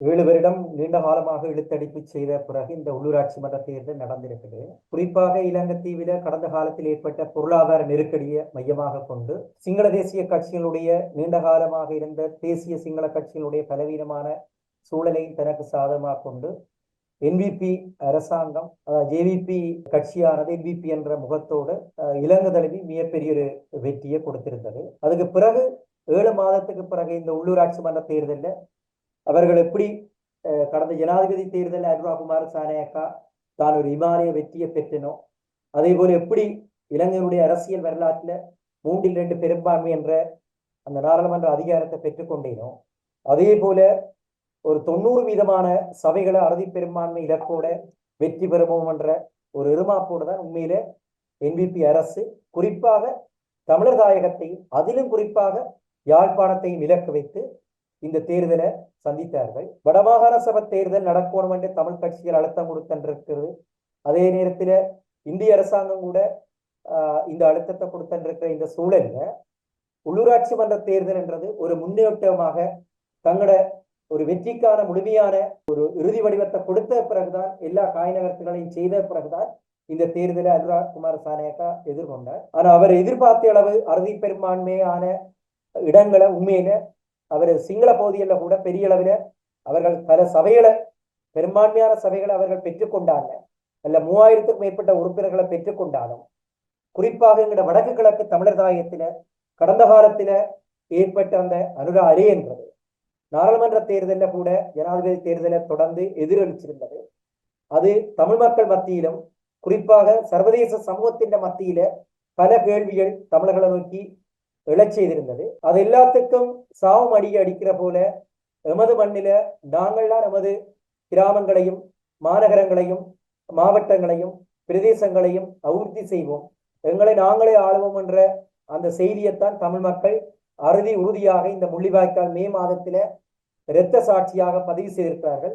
7 வருடம் நீண்ட காலமாக இழுத்தடிப்பு செய்த பிறகு இந்த உள்ளூராட்சி மன்ற தேர்தல் நடந்திருக்குது. குறிப்பாக இலங்கைத்தீவில கடந்த காலத்தில் ஏற்பட்ட பொருளாதார நெருக்கடியை மையமாக கொண்டு சிங்கள தேசிய கட்சிகளுடைய நீண்ட காலமாக இருந்த தேசிய சிங்கள கட்சிகளுடைய பலவீனமான சூழலையும் தனக்கு சாதகமாக கொண்டு என்பிபி அரசாங்கம் ஜேவிபி கட்சியானது என்பிபி என்ற முகத்தோடு இலங்கை தழுவி மிகப்பெரிய ஒரு வெற்றியை கொடுத்திருந்தது. அதுக்கு பிறகு 7 மாதத்துக்கு பிறகு இந்த உள்ளூராட்சி மன்ற தேர்தலில் அவர்கள் எப்படி கடந்த ஜனாதிபதி தேர்தலில் அனுராகுமார சானேக்கா தான் ஒரு இமாலய வெற்றியை பெற்றனோ அதே போல எப்படி இலங்கையினுடைய அரசியல் வரலாற்றில் 3/2 பெரும்பான்மை என்ற அந்த நாடாளுமன்ற அதிகாரத்தை பெற்றுக்கொண்டேனோ அதே போல ஒரு 90% சபைகளை அறுதி பெரும்பான்மை இலக்கோட வெற்றி பெறுவோம் என்ற ஒரு எதிர்பார்ப்போடு தான் உண்மையில என்பிபி அரசு குறிப்பாக தமிழர் தாயகத்தையும் அதிலும் குறிப்பாக யாழ்ப்பாணத்தையும் இலக்கு வைத்து இந்த தேர்தலை சந்தித்தார்கள். வடமாகாண சபை தேர்தல் நடக்கணும் என்று தமிழ் கட்சிகள் அழுத்தம் கொடுத்திருக்கிறது. அதே நேரத்தில் இந்திய அரசாங்கம் கூட இந்த அழுத்தத்தை கொடுத்திருக்கிற இந்த சூழல்ல உள்ளூராட்சி மன்ற தேர்தல் என்றது ஒரு முன்னேற்றமாக தங்களோட ஒரு வெற்றிக்கான முழுமையான ஒரு இறுதி வடிவத்தை கொடுத்த பிறகுதான் எல்லா காய்நகர்த்துகளையும் செய்த பிறகுதான் இந்த தேர்தலை அனுராகுமார சானேக்கா எதிர்கொண்டார். ஆனா அவர் எதிர்பார்த்த அளவு அறுதி பெரும்பான்மையான இடங்களை உண்மையில அவர் சிங்கள பகுதிகளில் கூட பெரிய அளவில் அவர்கள் பல சபைகளை பெரும்பான்மையான சபைகளை அவர்கள் பெற்றுக்கொண்டாங்க. அல்ல 3000க்கும் மேற்பட்ட உறுப்பினர்களை பெற்றுக்கொண்டாலும் குறிப்பாக எங்களோட வடக்கு கிழக்கு தமிழர் தாயத்தில கடந்த காலத்தில ஏற்பட்ட அந்த அனுரா அலே என்றது நாடாளுமன்ற தேர்தலில் கூட ஜனாதிபதி தேர்தலை தொடர்ந்து எதிரொலிச்சிருந்தது. அது தமிழ் மக்கள் மத்தியிலும் குறிப்பாக சர்வதேச சமூகத்தின் மத்தியில பல கேள்விகள் தமிழர்களை நோக்கி எழச் செய்திருந்தது. அது எல்லாத்துக்கும் சாவும் அடிக்கிற போல எமது மண்ணில நாங்கள்லாம் நமது கிராமங்களையும் மாநகரங்களையும் மாவட்டங்களையும் பிரதேசங்களையும் அபிவிருத்தி செய்வோம், எங்களை நாங்களே ஆளுவோம் என்ற அந்த செய்தியைத்தான் தமிழ் மக்கள் அறுதி உறுதியாக இந்த முள்ளிவாய்க்கால் மே மாதத்தில இரத்த சாட்சியாக பதிவு செய்திருக்கிறார்கள்.